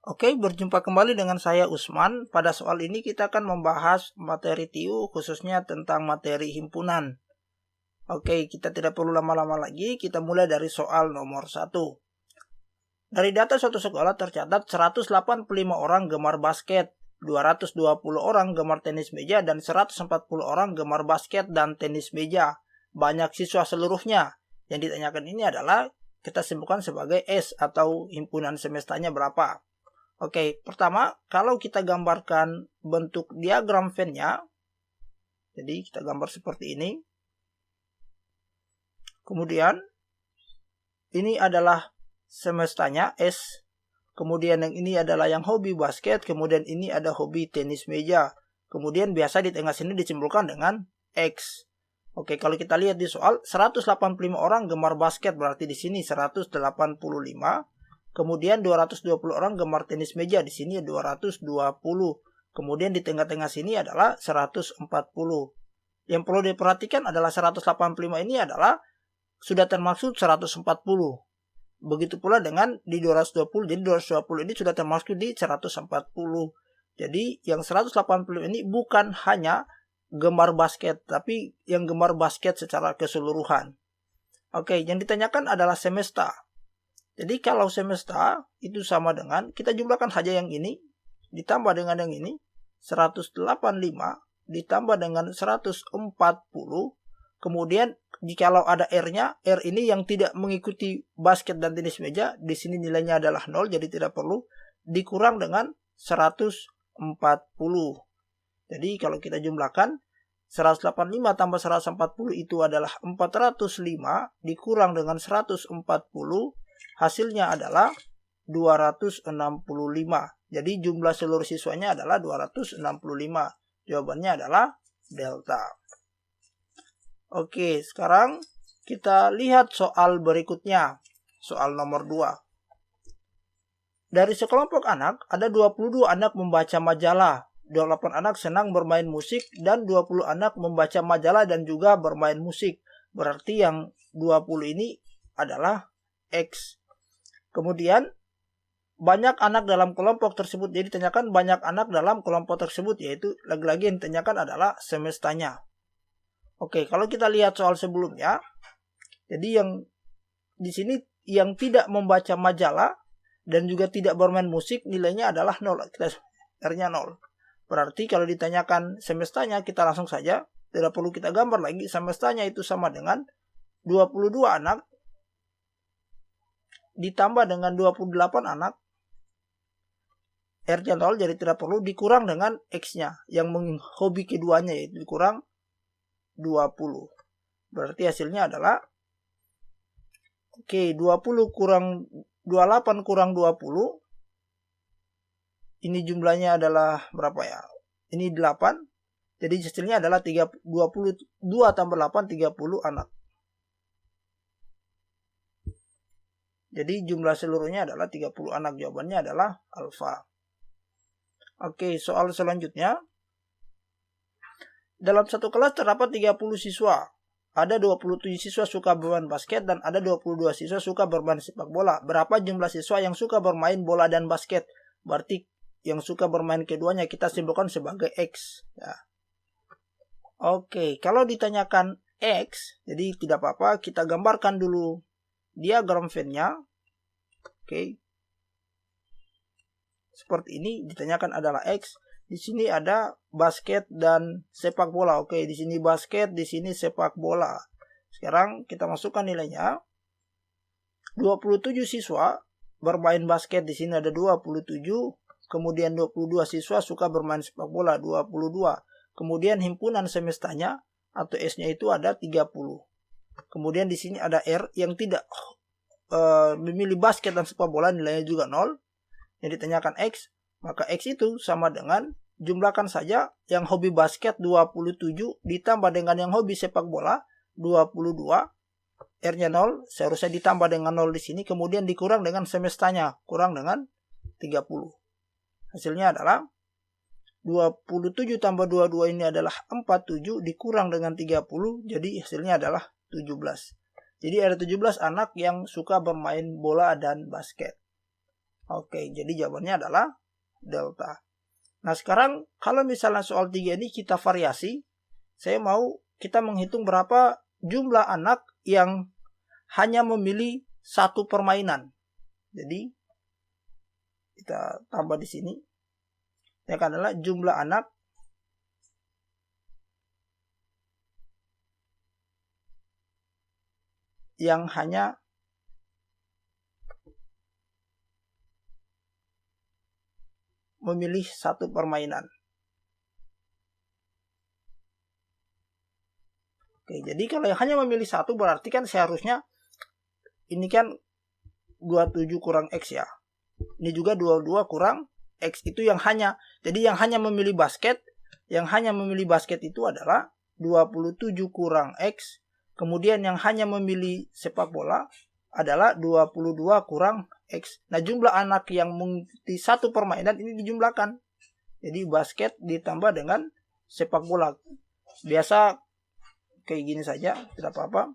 Oke, berjumpa kembali dengan saya Usman. Pada soal ini kita akan membahas materi TIU khususnya tentang materi himpunan. Oke, kita tidak perlu lama-lama lagi, kita mulai dari soal nomor 1. Dari data suatu sekolah tercatat 185 orang gemar basket, 220 orang gemar tenis meja, dan 140 orang gemar basket dan tenis meja. Banyak siswa seluruhnya. Yang ditanyakan ini adalah kita simpulkan sebagai S atau himpunan semestanya berapa. Oke, pertama, kalau kita gambarkan bentuk diagram Venn-nya, jadi kita gambar seperti ini. Kemudian, ini adalah semestanya, S. Kemudian yang ini adalah yang hobi basket, kemudian ini ada hobi tenis meja. Kemudian biasa di tengah sini disimpulkan dengan X. Oke, kalau kita lihat di soal, 185 orang gemar basket, berarti di sini 185. Kemudian 220 orang gemar tenis meja, di sini 220. Kemudian di tengah-tengah sini adalah 140. Yang perlu diperhatikan adalah 185 ini adalah sudah termasuk 140. Begitu pula dengan di 220, jadi 220 ini sudah termasuk di 140. Jadi yang 180 ini bukan hanya gemar basket, tapi yang gemar basket secara keseluruhan. Oke, yang ditanyakan adalah semesta. Jadi kalau semesta itu sama dengan, kita jumlahkan saja yang ini, ditambah dengan yang ini, 185, ditambah dengan 140, kemudian jikalau ada R-nya, R ini yang tidak mengikuti basket dan tenis meja, di sini nilainya adalah 0, jadi tidak perlu, dikurang dengan 140. Jadi kalau kita jumlahkan, 185 tambah 140 itu adalah 405, dikurang dengan 140, hasilnya adalah 265. Jadi jumlah seluruh siswanya adalah 265. Jawabannya adalah delta. Oke, sekarang kita lihat soal berikutnya. Soal nomor 2. Dari sekelompok anak, ada 22 anak membaca majalah. 28 anak senang bermain musik dan 20 anak membaca majalah dan juga bermain musik. Berarti yang 20 ini adalah X. Kemudian banyak anak dalam kelompok tersebut. Jadi ditanyakan banyak anak dalam kelompok tersebut, yaitu lagi-lagi yang ditanyakan adalah semestanya. Oke, kalau kita lihat soal sebelumnya, jadi yang di sini yang tidak membaca majalah dan juga tidak bermain musik nilainya adalah 0. Kita R-nya 0. Berarti kalau ditanyakan semestanya, kita langsung saja, tidak perlu kita gambar lagi, semestanya itu sama dengan 22 anak ditambah dengan 28 anak, R-nya 0, jadi tidak perlu, dikurang dengan X-nya, yang menghobi keduanya, yaitu dikurang 20. Berarti hasilnya adalah, oke, 20 kurang 28 kurang 20, ini jumlahnya adalah berapa ya? Ini 8, jadi hasilnya adalah 22 tambah 8, 30 anak. Jadi jumlah seluruhnya adalah 30 anak. Jawabannya adalah alfa. Oke, soal selanjutnya. Dalam satu kelas terdapat 30 siswa. Ada 27 siswa suka bermain basket dan ada 22 siswa suka bermain sepak bola. Berapa jumlah siswa yang suka bermain bola dan basket? Berarti yang suka bermain keduanya kita simpulkan sebagai X. Ya. Oke, kalau ditanyakan X, jadi tidak apa-apa, kita gambarkan dulu diagram Venn-nya. Oke. Seperti ini, ditanyakan adalah X. Di sini ada basket dan sepak bola. Oke, di sini basket, di sini sepak bola. Sekarang kita masukkan nilainya. 27 siswa bermain basket, di sini ada 27. Kemudian 22 siswa suka bermain sepak bola, 22. Kemudian himpunan semestanya atau S-nya itu ada 30. Kemudian di sini ada R yang tidak memilih basket dan sepak bola, nilainya juga 0. Yang ditanyakan X, maka X itu sama dengan, jumlahkan saja yang hobi basket 27 ditambah dengan yang hobi sepak bola 22. R-nya 0, seharusnya ditambah dengan 0 di sini, kemudian dikurang dengan semestanya, kurang dengan 30. Hasilnya adalah 27 tambah 22 ini adalah 47, dikurang dengan 30, jadi hasilnya adalah 17. Jadi ada 17 anak yang suka bermain bola dan basket. Oke, jadi jawabannya adalah delta. Nah, sekarang kalau misalnya soal 3 ini kita variasi, kita menghitung berapa jumlah anak yang hanya memilih satu permainan. Jadi kita tambah di sini. Yang adalah jumlah anak yang hanya memilih satu permainan. Oke, jadi kalau yang hanya memilih satu berarti kan seharusnya ini kan 27 kurang X ya. Ini juga 22 kurang X itu yang hanya. Jadi yang hanya memilih basket, itu adalah 27 kurang X. Kemudian yang hanya memilih sepak bola adalah 22 kurang X. Nah, jumlah anak yang mengikuti satu permainan ini dijumlahkan. Jadi basket ditambah dengan sepak bola. Biasa kayak gini saja, tidak apa-apa.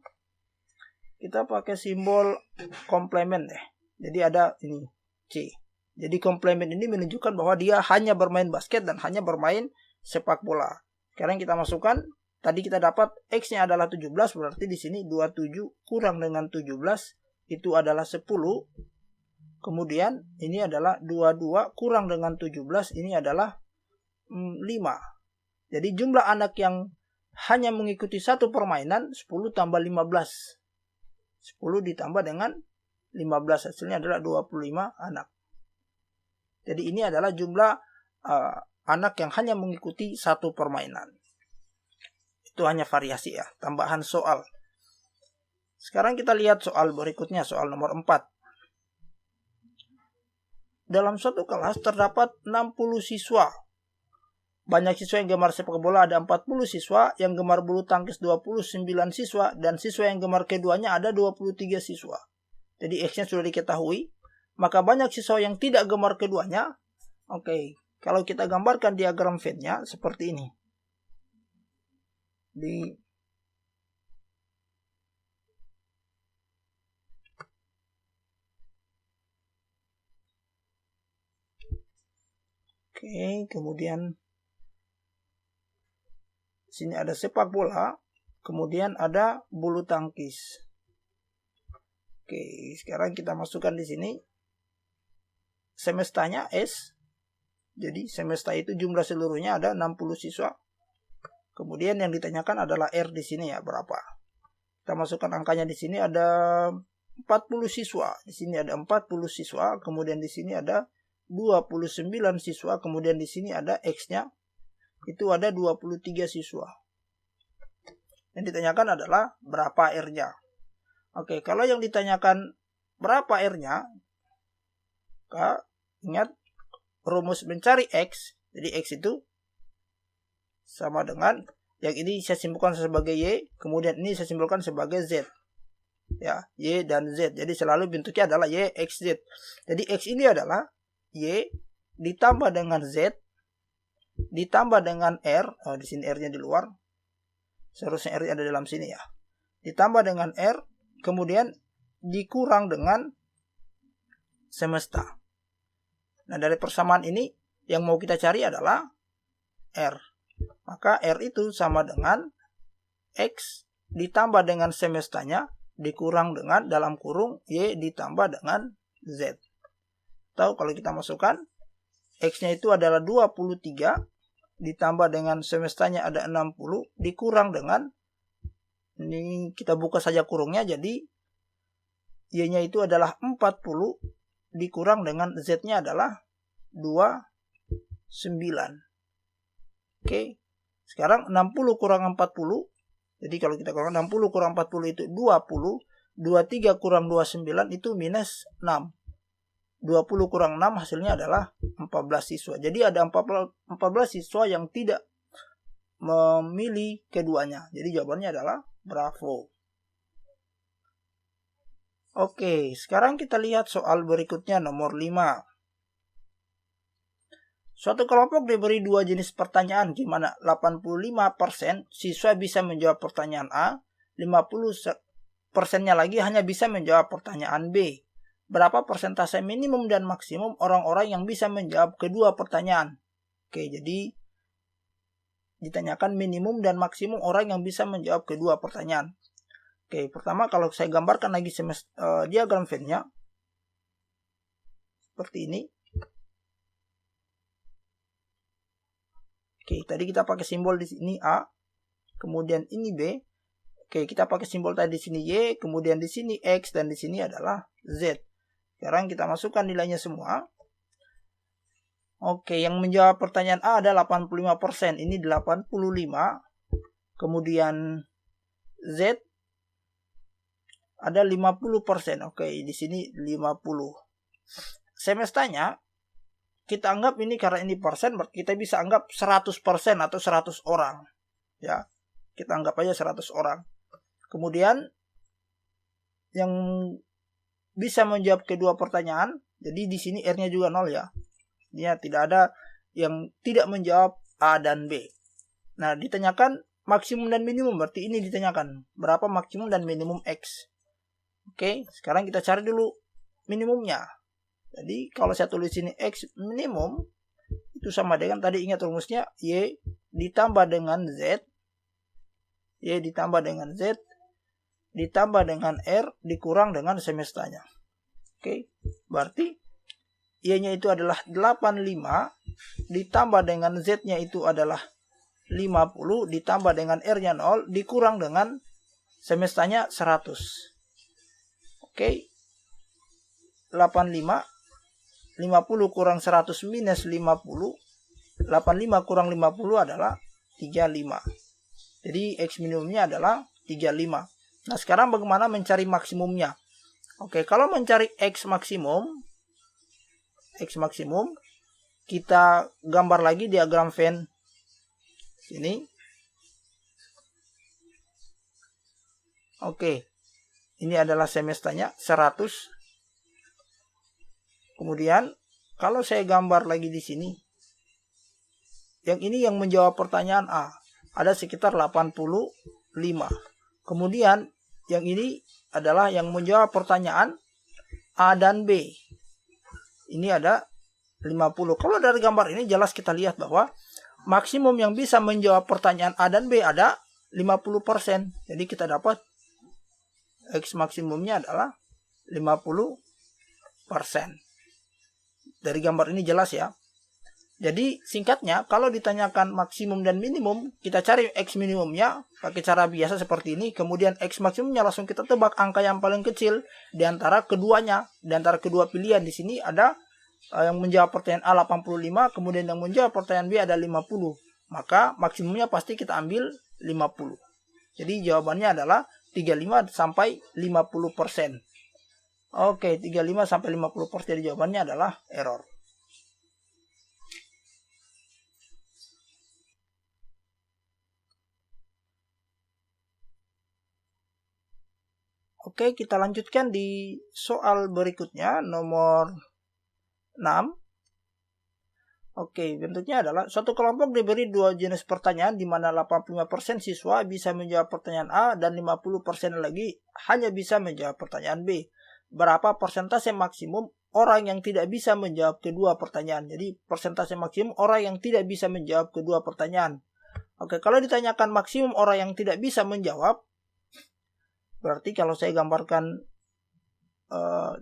Kita pakai simbol komplement deh. Jadi ada ini C. Jadi komplement ini menunjukkan bahwa dia hanya bermain basket dan hanya bermain sepak bola. Sekarang kita masukkan, tadi kita dapat X-nya adalah 17, berarti di sini 27 kurang dengan 17 itu adalah 10. Kemudian ini adalah 22 kurang dengan 17, ini adalah 5. Jadi jumlah anak yang hanya mengikuti satu permainan 10 tambah 15. 10 ditambah dengan 15, hasilnya adalah 25 anak. Jadi ini adalah jumlah anak yang hanya mengikuti satu permainan. Itu hanya variasi ya, tambahan soal. Sekarang kita lihat soal berikutnya, soal nomor 4. Dalam suatu kelas terdapat 60 siswa. Banyak siswa yang gemar sepak bola ada 40 siswa, yang gemar bulu tangkis 29 siswa, dan siswa yang gemar keduanya ada 23 siswa. Jadi X-nya sudah diketahui, maka banyak siswa yang tidak gemar keduanya. Oke, kalau kita gambarkan diagram Venn-nya seperti ini. Oke, kemudian sini ada sepak bola, kemudian ada bulu tangkis. Oke, sekarang kita masukkan di sini semestanya S. Jadi semesta itu jumlah seluruhnya ada 60 siswa. Kemudian yang ditanyakan adalah R di sini ya, berapa. Kita masukkan angkanya di sini ada 40 siswa. Di sini ada 40 siswa, kemudian di sini ada 29 siswa, kemudian di sini ada X-nya. Itu ada 23 siswa. Yang ditanyakan adalah berapa R-nya. Oke, kalau yang ditanyakan berapa R-nya, ingat rumus mencari X. Jadi X itu sama dengan, yang ini saya simpulkan sebagai Y, kemudian ini saya simpulkan sebagai Z. Ya, Y dan Z. Jadi selalu bentuknya adalah Y, X, Z. Jadi X ini adalah Y ditambah dengan Z ditambah dengan R. Oh, di sini R-nya di luar. Seharusnya R ada dalam sini ya. Ditambah dengan R, kemudian dikurang dengan semesta. Nah, dari persamaan ini yang mau kita cari adalah R. Maka R itu sama dengan X ditambah dengan semestanya dikurang dengan dalam kurung Y ditambah dengan Z. Tahu kalau kita masukkan X-nya itu adalah 23 ditambah dengan semestanya ada 60 dikurang dengan, ini kita buka saja kurungnya, jadi Y-nya itu adalah 40 dikurang dengan Z-nya adalah 29. Oke. Sekarang 60 kurang 40. Jadi kalau kita kurang 60 kurang 40 itu 20. 23 kurang 29 itu minus 6. 20 kurang 6 hasilnya adalah 14 siswa. Jadi ada 14 siswa yang tidak memilih keduanya. Jadi jawabannya adalah bravo. Oke, sekarang kita lihat soal berikutnya nomor 5. Suatu kelompok diberi dua jenis pertanyaan di mana 85% siswa bisa menjawab pertanyaan A, 50%-nya lagi hanya bisa menjawab pertanyaan B. berapa persentase minimum dan maksimum orang-orang yang bisa menjawab kedua pertanyaan. Oke, jadi ditanyakan minimum dan maksimum orang yang bisa menjawab kedua pertanyaan. Oke, pertama kalau saya gambarkan lagi diagram Venn-nya seperti ini. Oke, tadi kita pakai simbol di sini A, kemudian ini B. Oke, kita pakai simbol tadi di sini Y, kemudian di sini X, dan di sini adalah Z. Sekarang kita masukkan nilainya semua. Oke, yang menjawab pertanyaan A ada 85%, ini 85. Kemudian Z ada 50%. Oke, di sini 50. Semestanya kita anggap ini karena ini persen, kita bisa anggap 100% atau 100 orang. Ya, kita anggap aja 100 orang. Kemudian yang bisa menjawab kedua pertanyaan, jadi di sini R-nya juga 0 ya. Ya, tidak ada yang tidak menjawab A dan B. Nah, ditanyakan maksimum dan minimum, berarti ini ditanyakan berapa maksimum dan minimum X. Oke, sekarang kita cari dulu minimumnya. Jadi kalau saya tulis ini X minimum itu sama dengan tadi, ingat rumusnya Y ditambah dengan Z, Y ditambah dengan Z ditambah dengan R dikurang dengan semestanya. Oke, berarti Y-nya itu adalah 85 ditambah dengan Z-nya itu adalah 50 ditambah dengan R-nya 0 dikurang dengan semestanya 100. Oke, 85 50 kurang 100 minus 50, 85 kurang 50 adalah 35. Jadi X minimumnya adalah 35. Nah, sekarang bagaimana mencari maksimumnya? Oke, kalau mencari X maksimum, kita gambar lagi diagram Venn sini. Oke, ini adalah semestanya 100. Kemudian kalau saya gambar lagi di sini, yang ini yang menjawab pertanyaan A ada sekitar 85. Kemudian yang ini adalah yang menjawab pertanyaan A dan B. Ini ada 50. Kalau dari gambar ini jelas kita lihat bahwa maksimum yang bisa menjawab pertanyaan A dan B ada 50%. Jadi kita dapat X maksimumnya adalah 50%. Dari gambar ini jelas ya. Jadi singkatnya, kalau ditanyakan maksimum dan minimum, kita cari X minimumnya pakai cara biasa seperti ini. Kemudian X maksimumnya langsung kita tebak angka yang paling kecil di antara keduanya. Di antara kedua pilihan di sini ada yang menjawab pertanyaan A 85, kemudian yang menjawab pertanyaan B ada 50. Maka maksimumnya pasti kita ambil 50. Jadi jawabannya adalah 35 sampai 50%. Oke, 35 sampai 50%, jadi jawabannya adalah error. Oke, kita lanjutkan di soal berikutnya, nomor 6. Oke, bentuknya adalah suatu kelompok diberi dua jenis pertanyaan di mana 85% siswa bisa menjawab pertanyaan A dan 50% lagi hanya bisa menjawab pertanyaan B. Berapa persentase maksimum orang yang tidak bisa menjawab kedua pertanyaan? Jadi persentase maksimum orang yang tidak bisa menjawab kedua pertanyaan. Oke, kalau ditanyakan maksimum orang yang tidak bisa menjawab, berarti kalau saya gambarkan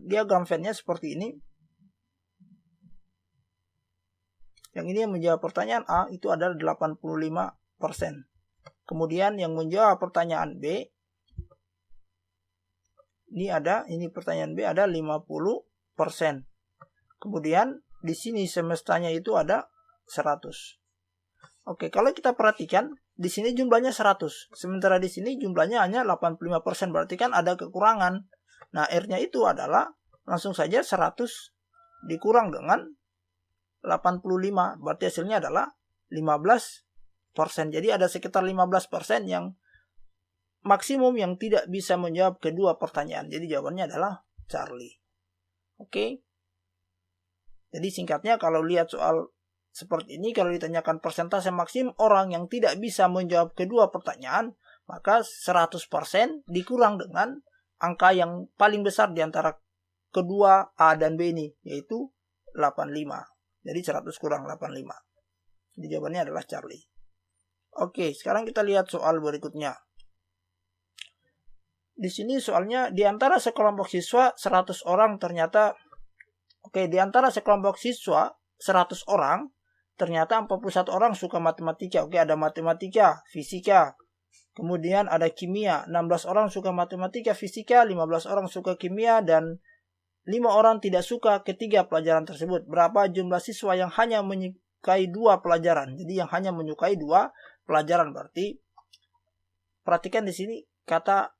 diagram Venn-nya seperti ini. Yang ini yang menjawab pertanyaan A itu adalah 85%. Kemudian yang menjawab pertanyaan B, ini pertanyaan B ada 50%. Kemudian di sini semestanya itu ada 100. Oke, kalau kita perhatikan di sini jumlahnya 100, sementara di sini jumlahnya hanya 85%, berarti kan ada kekurangan. Nah, R-nya itu adalah langsung saja 100 dikurang dengan 85, berarti hasilnya adalah 15%. Jadi ada sekitar 15% yang maksimum yang tidak bisa menjawab kedua pertanyaan. Jadi jawabannya adalah Charlie. Oke. Jadi singkatnya kalau lihat soal seperti ini, kalau ditanyakan persentase maksimum orang yang tidak bisa menjawab kedua pertanyaan, maka 100% dikurang dengan angka yang paling besar di antara kedua A dan B ini, yaitu 85. Jadi 100 kurang 85. Jadi jawabannya adalah Charlie. Oke, sekarang kita lihat soal berikutnya. Di sini soalnya di antara sekelompok siswa 100 orang ternyata di antara sekelompok siswa 100 orang ternyata 41 orang suka matematika. Ada matematika, fisika. Kemudian ada kimia, 16 orang suka matematika, fisika, 15 orang suka kimia, dan 5 orang tidak suka ketiga pelajaran tersebut. Berapa jumlah siswa yang hanya menyukai 2 pelajaran? Jadi yang hanya menyukai 2 pelajaran, berarti perhatikan di sini kata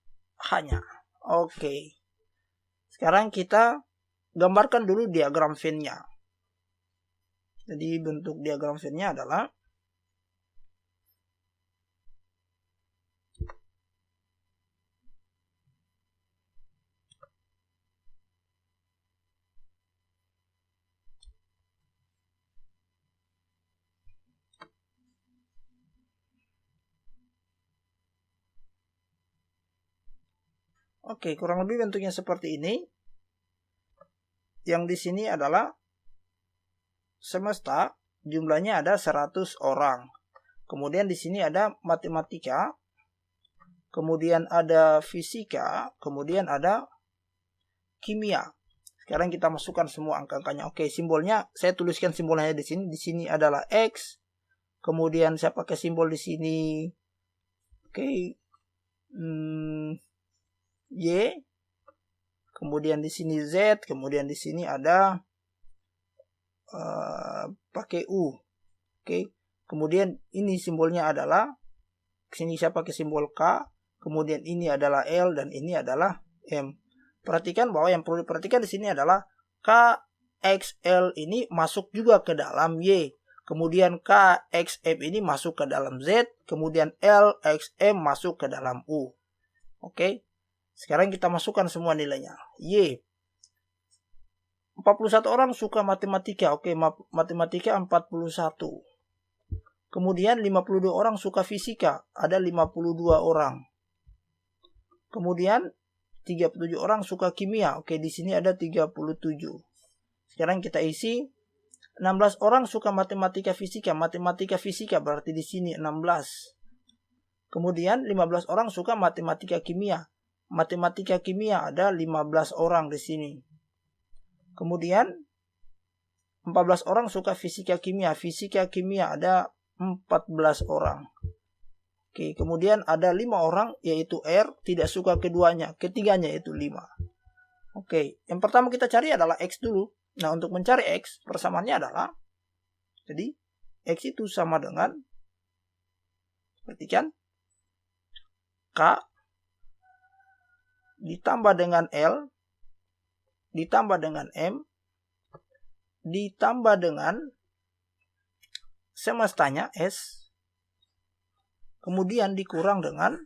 hanya. Oke. Sekarang kita gambarkan dulu diagram Venn-nya. Jadi bentuk diagram Venn-nya adalah kurang lebih bentuknya seperti ini. Yang di sini adalah semesta, jumlahnya ada 100 orang. Kemudian di sini ada matematika, kemudian ada fisika, kemudian ada kimia. Sekarang kita masukkan semua angka-angkanya. Simbolnya saya tuliskan simbolnya di sini. Di sini adalah X. Kemudian saya pakai simbol di sini Y. Kemudian di sini Z, kemudian di sini ada pakai U. Kemudian ini simbolnya adalah sini saya pakai simbol K, kemudian ini adalah L dan ini adalah M. Perhatikan bahwa yang perlu diperhatikan di sini adalah KXL ini masuk juga ke dalam Y. Kemudian KXM ini masuk ke dalam Z, kemudian LXM masuk ke dalam U. Sekarang kita masukkan semua nilainya. Y. 41 orang suka matematika. Matematika 41. Kemudian 52 orang suka fisika. Ada 52 orang. Kemudian 37 orang suka kimia. Di sini ada 37. Sekarang kita isi 16 orang suka matematika fisika. Matematika fisika berarti di sini 16. Kemudian 15 orang suka matematika kimia. Matematika kimia ada 15 orang di sini. Kemudian 14 orang suka fisika kimia. Fisika kimia ada 14 orang. Kemudian ada 5 orang yaitu R tidak suka keduanya. Ketiganya yaitu 5. Yang pertama kita cari adalah X dulu. Nah, untuk mencari X, persamaannya adalah jadi X itu sama dengan, perhatikan, K ditambah dengan L, ditambah dengan M, ditambah dengan semestanya S, kemudian dikurang dengan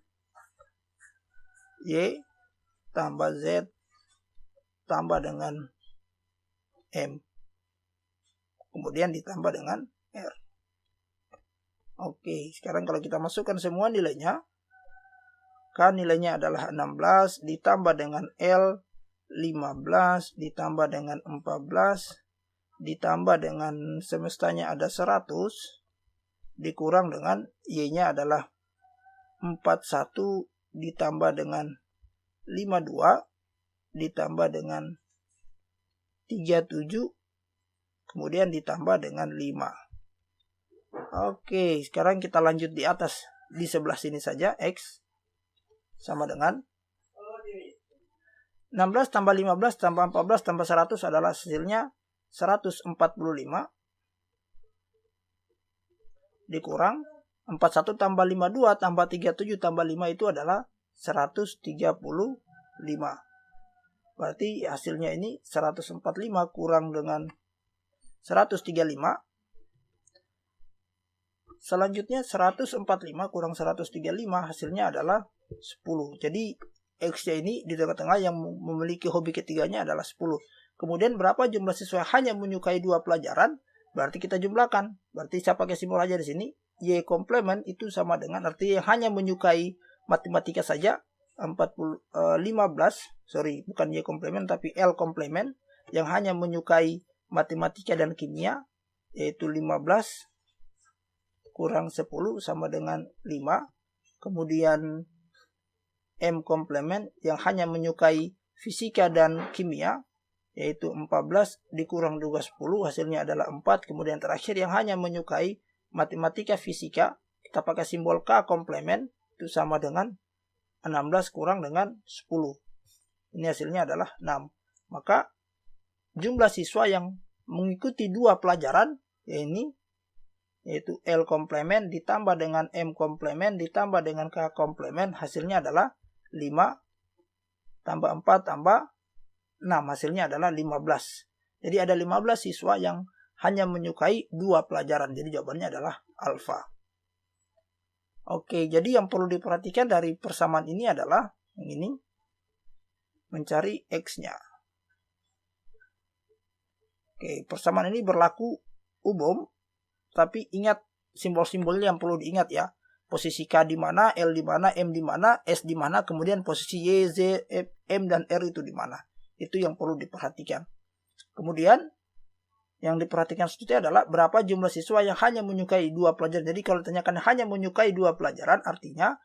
Y, tambah Z, tambah dengan M, kemudian ditambah dengan R. Sekarang kalau kita masukkan semua nilainya, K nilainya adalah 16, ditambah dengan L 15, ditambah dengan 14, ditambah dengan semestanya ada 100, dikurang dengan Y-nya adalah 41, ditambah dengan 52, ditambah dengan 37, kemudian ditambah dengan 5. Sekarang kita lanjut di atas. Di sebelah sini saja, X sama dengan 16 tambah 15 tambah 14 tambah 100 adalah hasilnya 145. Dikurang 41 tambah 52 tambah 37 tambah 5 itu adalah 135. Berarti hasilnya ini 145 kurang dengan 135. Selanjutnya 145 kurang 135 hasilnya adalah 10. Jadi X-nya ini di tengah-tengah yang memiliki hobi ketiganya adalah 10. Kemudian berapa jumlah siswa hanya menyukai 2 pelajaran? Berarti kita jumlahkan. Berarti saya pakai simbol aja di sini. Y komplement itu sama dengan arti yang hanya menyukai matematika saja bukan Y komplement tapi L komplement yang hanya menyukai matematika dan kimia, yaitu 15 kurang 10 sama dengan 5. Kemudian M komplement yang hanya menyukai fisika dan kimia, yaitu 14 dikurang juga 10, hasilnya adalah 4. Kemudian terakhir yang hanya menyukai matematika fisika, kita pakai simbol K komplement, itu sama dengan 16 kurang dengan 10. Ini hasilnya adalah 6. Maka jumlah siswa yang mengikuti 2 pelajaran, yaitu L komplement ditambah dengan M komplement ditambah dengan K komplement, hasilnya adalah 5 tambah 4 tambah 6, hasilnya adalah 15. Jadi ada 15 siswa yang hanya menyukai 2 pelajaran. Jadi jawabannya adalah alfa. Oke, jadi yang perlu diperhatikan dari persamaan ini adalah yang ini, mencari X-nya. Oke, persamaan ini berlaku umum, tapi ingat simbol-simbolnya yang perlu diingat ya. Posisi K di mana, L di mana, M di mana, S di mana, kemudian posisi Y, Z, M, dan R itu di mana. Itu yang perlu diperhatikan. Kemudian yang diperhatikan selanjutnya adalah berapa jumlah siswa yang hanya menyukai 2 pelajaran. Jadi kalau ditanyakan hanya menyukai 2 pelajaran, artinya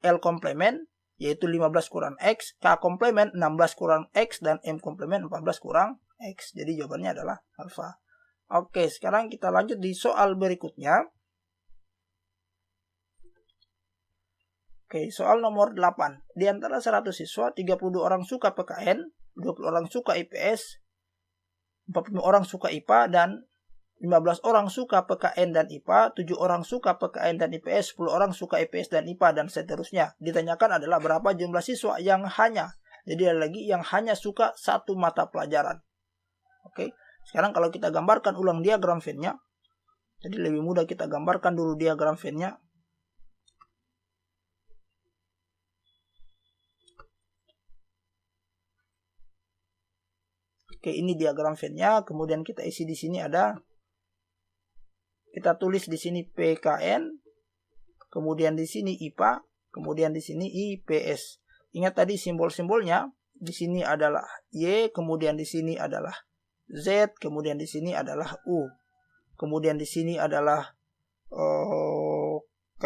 L komplement yaitu 15 kurang X, K komplement 16 kurang X, dan M komplement 14 kurang X. Jadi jawabannya adalah alfa. Oke, sekarang kita lanjut di soal berikutnya. Oke, soal nomor 8. Di antara 100 siswa, 32 orang suka PKN, 20 orang suka IPS, 45 orang suka IPA, dan 15 orang suka PKN dan IPA, 7 orang suka PKN dan IPS, 10 orang suka IPS dan IPA, dan seterusnya. Ditanyakan adalah berapa jumlah siswa yang hanya, jadi ada lagi yang hanya suka satu mata pelajaran. Oke, sekarang kalau kita gambarkan ulang diagram Venn-nya, jadi lebih mudah kita gambarkan dulu diagram Venn-nya. Oke, ini diagram Venn-nya. Kemudian kita isi di sini kita tulis di sini PKN, kemudian di sini IPA, kemudian di sini IPS. Ingat tadi simbol-simbolnya. Di sini adalah Y, kemudian di sini adalah Z, kemudian di sini adalah U. Kemudian di sini adalah K,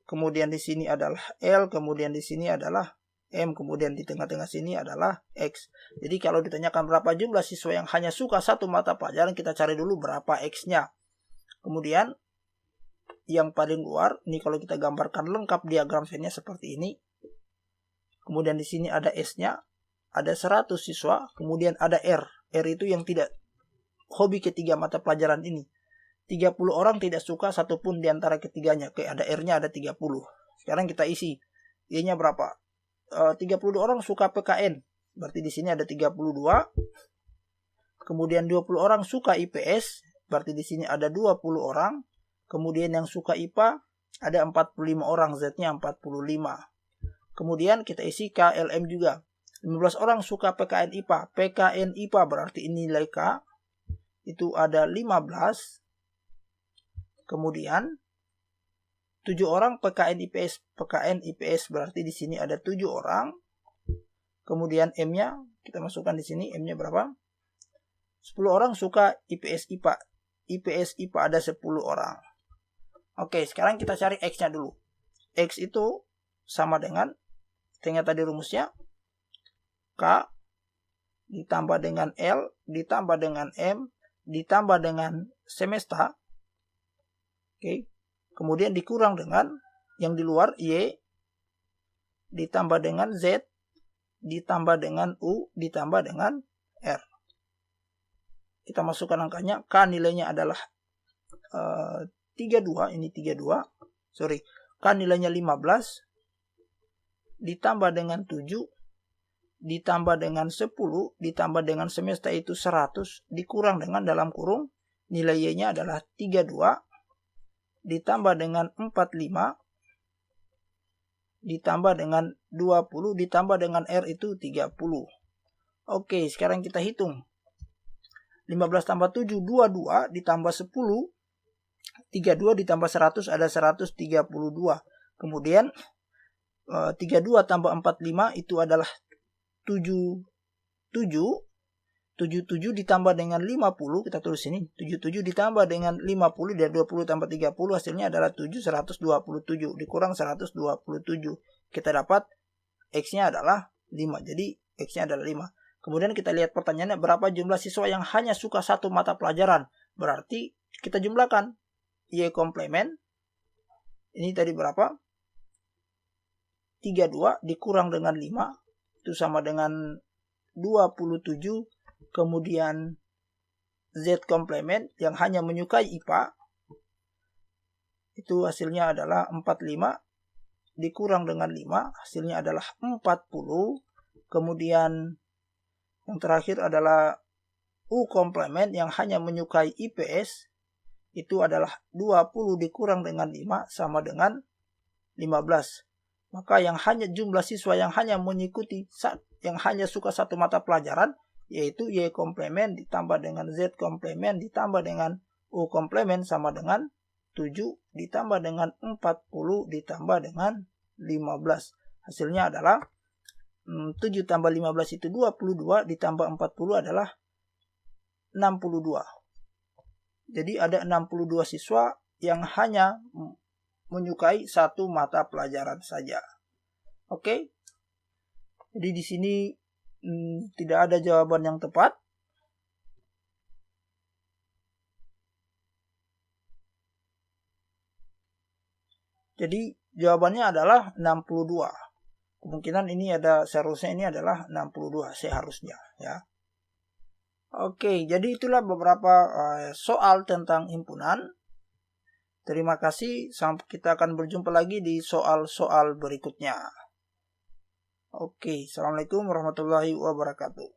kemudian di sini adalah L, kemudian di sini adalah M, kemudian di tengah-tengah sini adalah X. Jadi kalau ditanyakan berapa jumlah siswa yang hanya suka satu mata pelajaran, kita cari dulu berapa X-nya. Kemudian yang paling luar, ini kalau kita gambarkan lengkap diagram Venn-nya seperti ini. Kemudian di sini ada S-nya, ada 100 siswa, kemudian ada R. R itu yang tidak hobi ketiga mata pelajaran ini. 30 orang tidak suka satupun di antara ketiganya. Oke, ada R-nya ada 30. Sekarang kita isi. Y-nya berapa? 32 orang suka PKN. Berarti di sini ada 32. Kemudian 20 orang suka IPS. Berarti di sini ada 20 orang. Kemudian yang suka IPA ada 45 orang. Z-nya 45. Kemudian kita isi KLM juga. 15 orang suka PKN IPA. PKN IPA berarti ini nilai K. Itu ada 15. Kemudian 7 orang PKN IPS. PKN IPS berarti di sini ada 7 orang. Kemudian M-nya kita masukkan di sini. M-nya berapa? 10 orang suka IPS IPA. IPS IPA ada 10 orang. Oke, sekarang kita cari X-nya dulu. X itu sama dengan, ingat tadi rumusnya, K ditambah dengan L ditambah dengan M ditambah dengan semesta. Oke. Kemudian dikurang dengan yang di luar Y ditambah dengan Z ditambah dengan U ditambah dengan R. Kita masukkan angkanya. K nilainya adalah 32. Ini 32. Sorry. K nilainya 15 ditambah dengan 7 ditambah dengan 10 ditambah dengan semesta itu 100 dikurang dengan dalam kurung nilai Y-nya adalah 32 ditambah dengan 45 ditambah dengan 20 ditambah dengan R itu 30. Oke, sekarang kita hitung. 15 tambah 7 22 ditambah 10 32 ditambah 100 ada 132. Kemudian 32 tambah 45 itu adalah 77. 77 ditambah dengan 50, kita tulis ini, 77 ditambah dengan 50 dari 20 tambah 30 hasilnya adalah 727 dikurang 127. Kita dapat X-nya adalah 5. Jadi X-nya adalah 5. Kemudian kita lihat pertanyaannya, berapa jumlah siswa yang hanya suka satu mata pelajaran? Berarti kita jumlahkan Y komplement. Ini tadi berapa? 32 dikurang dengan 5 itu sama dengan 27. Kemudian Z komplement yang hanya menyukai IPA itu hasilnya adalah 45 dikurang dengan 5 hasilnya adalah 40. Kemudian yang terakhir adalah U komplement yang hanya menyukai IPS itu adalah 20 dikurang dengan 5 sama dengan 15. Maka yang hanya jumlah siswa yang hanya mengikuti, yang hanya suka satu mata pelajaran, yaitu Y komplement ditambah dengan Z komplement ditambah dengan U komplement sama dengan 7 ditambah dengan 40 ditambah dengan 15. Hasilnya adalah 7 tambah 15 itu 22 ditambah 40 adalah 62. Jadi ada 62 siswa yang hanya menyukai satu mata pelajaran saja. Oke. Jadi di sini tidak ada jawaban yang tepat. Jadi jawabannya adalah 62. Kemungkinan ini seharusnya ini adalah 62 seharusnya ya. Oke, jadi itulah beberapa soal tentang himpunan. Terima kasih, kita akan berjumpa lagi di soal-soal berikutnya. Oke, Assalamualaikum warahmatullahi wabarakatuh.